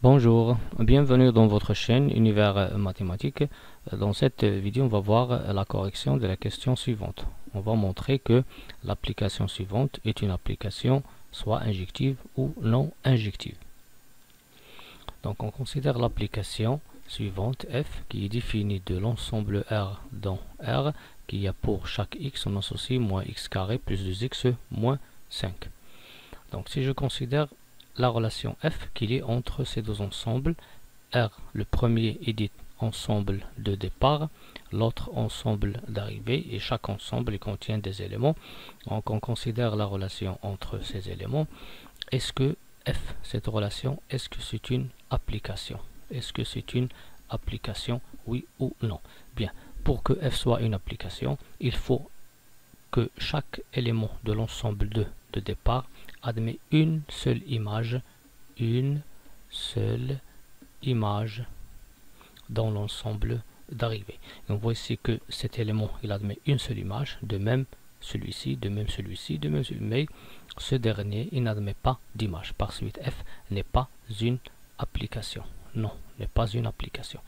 Bonjour, bienvenue dans votre chaîne Univers Mathématique. Dans cette vidéo, on va voir la correction de la question suivante. On va montrer que l'application suivante est une application soit injective ou non injective. Donc on considère l'application suivante f qui est définie de l'ensemble R dans R qui a pour chaque x on associe moins x carré plus 2x moins 5. Donc si je considère la relation f qu'il est entre ces deux ensembles, R, le premier est dit ensemble de départ, l'autre ensemble d'arrivée, et chaque ensemble contient des éléments. Donc on considère la relation entre ces éléments. Est-ce que f, cette relation, est-ce que c'est une application? Est-ce que c'est une application, oui ou non? Bien, pour que f soit une application, il faut que chaque élément de l'ensemble de départ admet une seule image dans l'ensemble d'arrivée. On voit ici que cet élément il admet une seule image, de même celui-ci, de même celui-ci, de même celui-ci, mais ce dernier il n'admet pas d'image. Par suite f n'est pas une application. Non, n'est pas une application.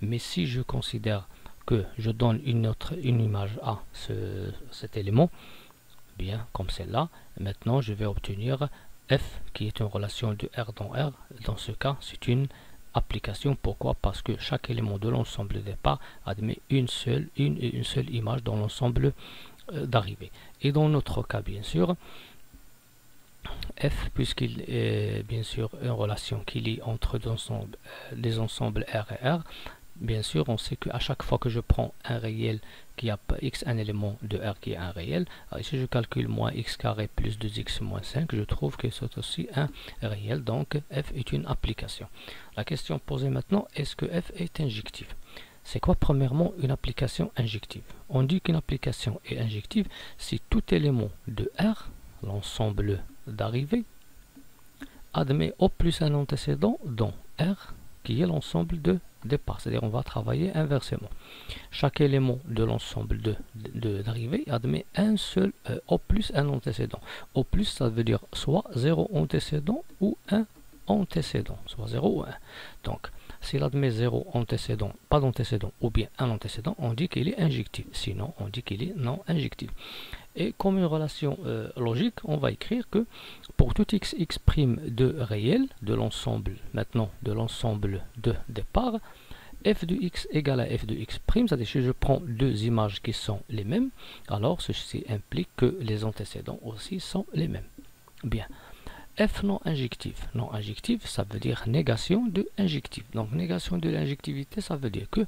Mais si je considère que je donne une image à cet élément, bien comme celle-là, maintenant je vais obtenir f qui est une relation de R dans R. Dans ce cas, c'est une application. Pourquoi? Parce que chaque élément de l'ensemble de départ admet une seule image dans l'ensemble d'arrivée. Et dans notre cas, bien sûr, f, puisqu'il est bien sûr une relation qui lie entre les ensembles R et R, bien sûr, on sait qu'à chaque fois que je prends un réel qui a x, un élément de R qui est un réel, alors ici je calcule moins x carré plus 2x moins 5, je trouve que c'est aussi un réel, donc f est une application. La question posée maintenant, est-ce que f est injective? C'est quoi premièrement une application injective? On dit qu'une application est injective si tout élément de R, l'ensemble d'arrivée, admet au plus un antécédent dans R qui est l'ensemble de départ, c'est-à-dire on va travailler inversement. Chaque élément de l'ensemble d'arrivée admet un seul au plus un antécédent. Au plus ça veut dire soit 0 antécédent ou 1 antécédent, soit 0 ou 1. Donc s'il admet 0 antécédent, pas d'antécédent ou bien un antécédent, on dit qu'il est injectif. Sinon on dit qu'il est non injectif. Et comme une relation logique, on va écrire que pour tout x de réel, de l'ensemble maintenant, de l'ensemble de départ, f de x égale à f de x', c'est-à-dire si je prends deux images qui sont les mêmes, alors ceci implique que les antécédents aussi sont les mêmes. Bien. F non injectif. Non injectif, ça veut dire négation de injectif. Donc négation de l'injectivité, ça veut dire que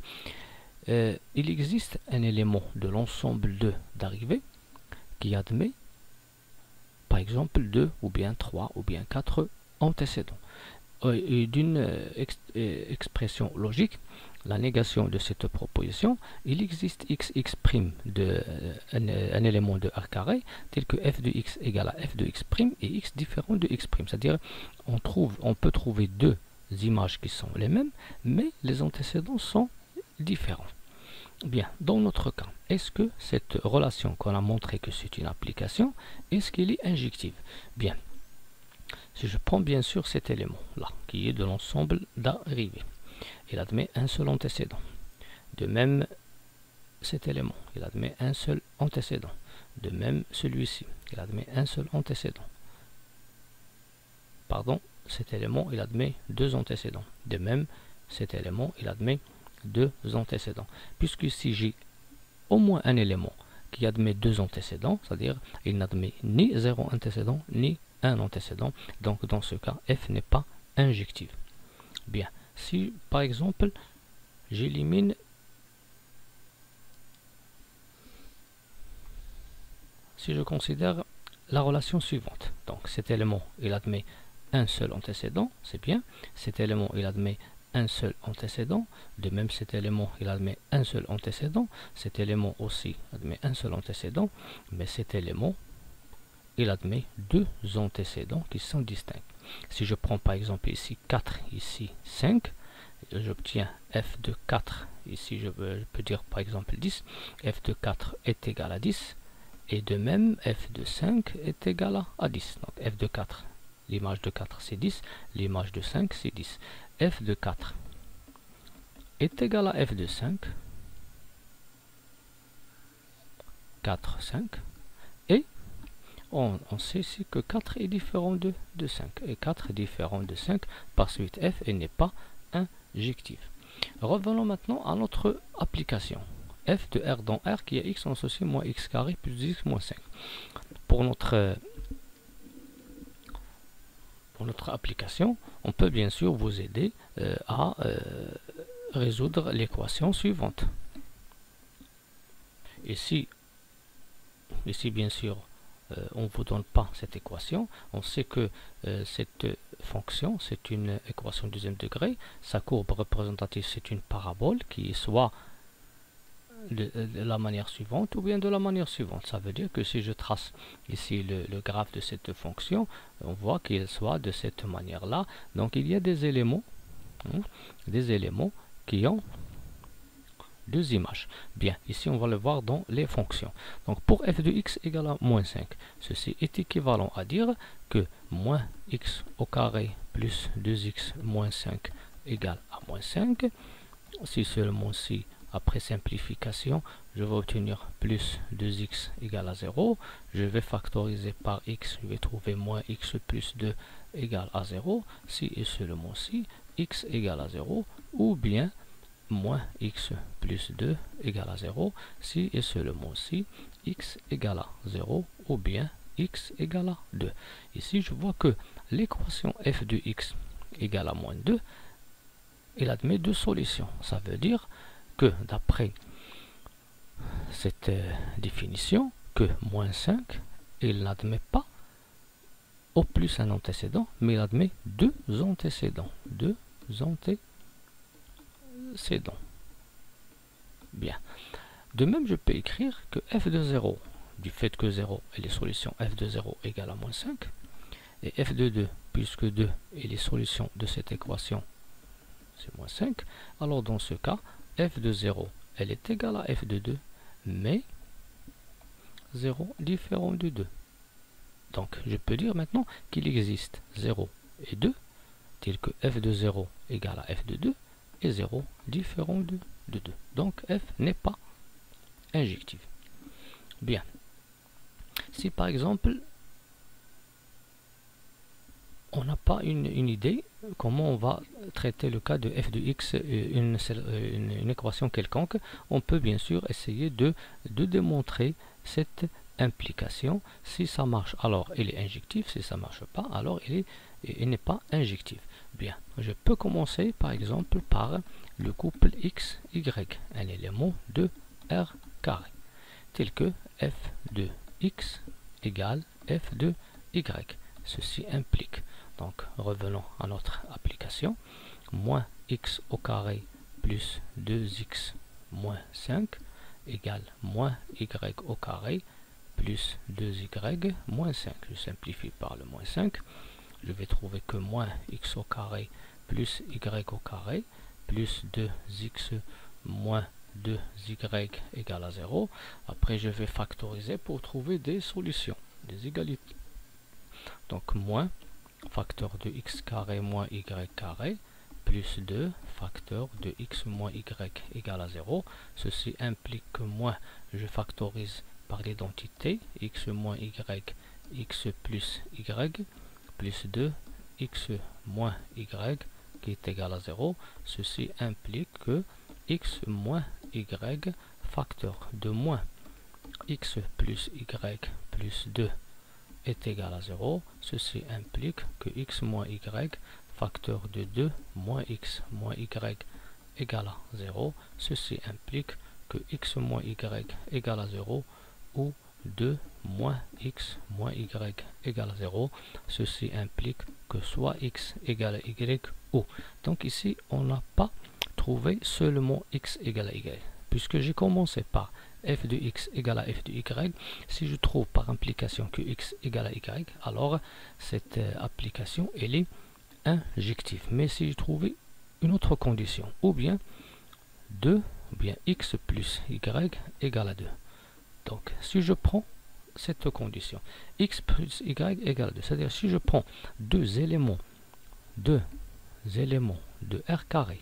il existe un élément de l'ensemble d'arrivée qui admet par exemple 2 ou bien 3 ou bien 4 antécédents. D'une expression logique, la négation de cette proposition, il existe x' un élément de R carré tel que f de x égale à f de x' et x différent de x'. C'est-à-dire on peut trouver deux images qui sont les mêmes, mais les antécédents sont différents. Bien, dans notre cas, est-ce que cette relation qu'on a montré que c'est une application, est-ce qu'elle est injective? Bien, si je prends bien sûr cet élément-là, qui est de l'ensemble d'arrivée, il admet un seul antécédent. De même, cet élément, il admet un seul antécédent. De même, celui-ci, il admet un seul antécédent. Pardon, cet élément, il admet deux antécédents. De même, cet élément, il admet deux antécédents. Puisque si j'ai au moins un élément qui admet deux antécédents, c'est-à-dire il n'admet ni 0 antécédent ni un antécédent, donc dans ce cas f n'est pas injective. Bien, si par exemple j'élimine, si je considère la relation suivante, donc cet élément il admet un seul antécédent, c'est bien, cet élément il admet un seul antécédent, de même cet élément il admet un seul antécédent, cet élément aussi admet un seul antécédent, mais cet élément il admet deux antécédents qui sont distincts. Si je prends par exemple ici 4, ici 5, j'obtiens f de 4, ici je peux dire par exemple 10, f de 4 est égal à 10, et de même f de 5 est égal à 10, donc f de 4 l'image de 4 c'est 10, l'image de 5 c'est 10. F de 4 est égal à f de 5, 4, 5, et on sait ici que 4 est différent de 5, et 4 est différent de 5, par suite f n'est pas injective. Revenons maintenant à notre application. F de R dans R qui est x en associé moins x carré plus x moins 5. Pour notre application, on peut bien sûr vous aider à résoudre l'équation suivante. Ici bien sûr, on ne vous donne pas cette équation. On sait que cette fonction, c'est une équation deuxième degré. Sa courbe représentative, c'est une parabole qui est soit de la manière suivante ou bien de la manière suivante. Ça veut dire que si je trace ici le graphe de cette fonction, on voit qu'il soit de cette manière-là. Donc il y a des éléments qui ont deux images. Bien, ici on va le voir dans les fonctions. Donc pour f de x égale à moins 5, ceci est équivalent à dire que moins x au carré plus 2x moins 5 égale à moins 5. Si seulement si, après simplification, je vais obtenir plus 2x égale à 0. Je vais factoriser par x, je vais trouver moins x plus 2 égale à 0. Si et seulement si, x égale à 0, ou bien moins x plus 2 égale à 0, si et seulement si, x égale à 0, ou bien x égale à 2. Ici, je vois que l'équation f de x égale à moins 2, elle admet deux solutions. Ça veut dire que d'après cette définition, que moins 5, il n'admet pas au plus un antécédent, mais il admet deux antécédents. Bien. De même, je peux écrire que f de 0, du fait que 0 est les solutions f de 0 égale à moins 5, et f de 2, puisque 2 est les solutions de cette équation, c'est moins 5, alors dans ce cas, f de 0, elle est égale à f de 2, mais 0 différent de 2. Donc, je peux dire maintenant qu'il existe 0 et 2, tel que f de 0 égale à f de 2, et 0 différent de 2. Donc, f n'est pas injective. Bien. Si par exemple, on n'a pas une idée comment on va traiter le cas de f de x, une équation quelconque, on peut bien sûr essayer de démontrer cette implication. Si ça marche, alors elle est injective. Si ça ne marche pas, alors elle n'est pas injective. Bien, je peux commencer par exemple par le couple x, y, un élément de R carré, tel que f de x égale f de y. Ceci implique, donc revenons à notre application, moins x au carré plus 2x moins 5 égale moins y au carré plus 2y moins 5. Je simplifie par le moins 5. Je vais trouver que moins x au carré plus y au carré plus 2x moins 2y égale à 0. Après, je vais factoriser pour trouver des solutions, des égalités. Donc, moins facteur de x carré moins y carré plus 2 facteur de x moins y égale à 0. Ceci implique que moins, je factorise par l'identité x moins y, x plus y, plus 2 x moins y qui est égal à 0. Ceci implique que x moins y facteur de moins x plus y plus 2 est égal à 0. Ceci implique que x moins y facteur de 2 moins x moins y égale à 0. Ceci implique que x moins y égale à 0 ou 2 moins x moins y égale à 0. Ceci implique que soit x égale à y ou. Donc ici, on n'a pas trouvé seulement x égale à y. Puisque j'ai commencé par f de x égale à f de y, si je trouve par implication que x égale à y, alors cette application, elle est injective. Mais si je trouvais une autre condition, ou bien 2, ou bien x plus y égale à 2. Donc, si je prends cette condition. X plus Y égale 2. C'est-à-dire si je prends deux éléments de R carré,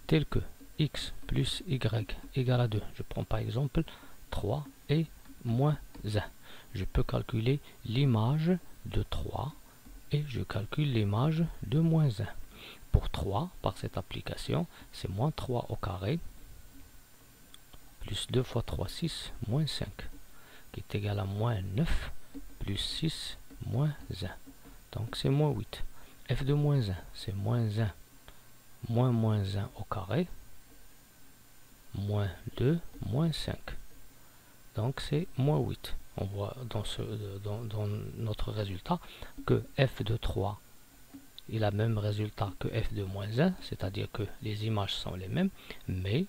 tels que X plus Y égale à 2. Je prends par exemple 3 et moins 1. Je peux calculer l'image de 3 et je calcule l'image de moins 1. Pour 3, par cette application, c'est moins 3 au carré, plus 2 fois 3, 6, moins 5, qui est égal à moins 9, plus 6, moins 1. Donc c'est moins 8. F de moins 1, c'est moins 1, moins 1 au carré, moins 2, moins 5. Donc c'est moins 8. On voit dans notre résultat que f de 3 est le même résultat que f de moins 1, c'est-à-dire que les images sont les mêmes, mais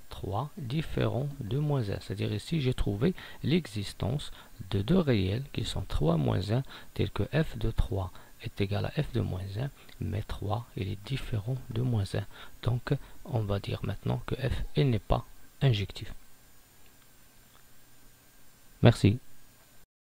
3 différents de moins 1. C'est-à-dire ici, j'ai trouvé l'existence de deux réels qui sont 3 moins 1, tels que f de 3 est égal à f de moins 1, mais 3 il est différent de moins 1. Donc, on va dire maintenant que f n'est pas injectif. Merci.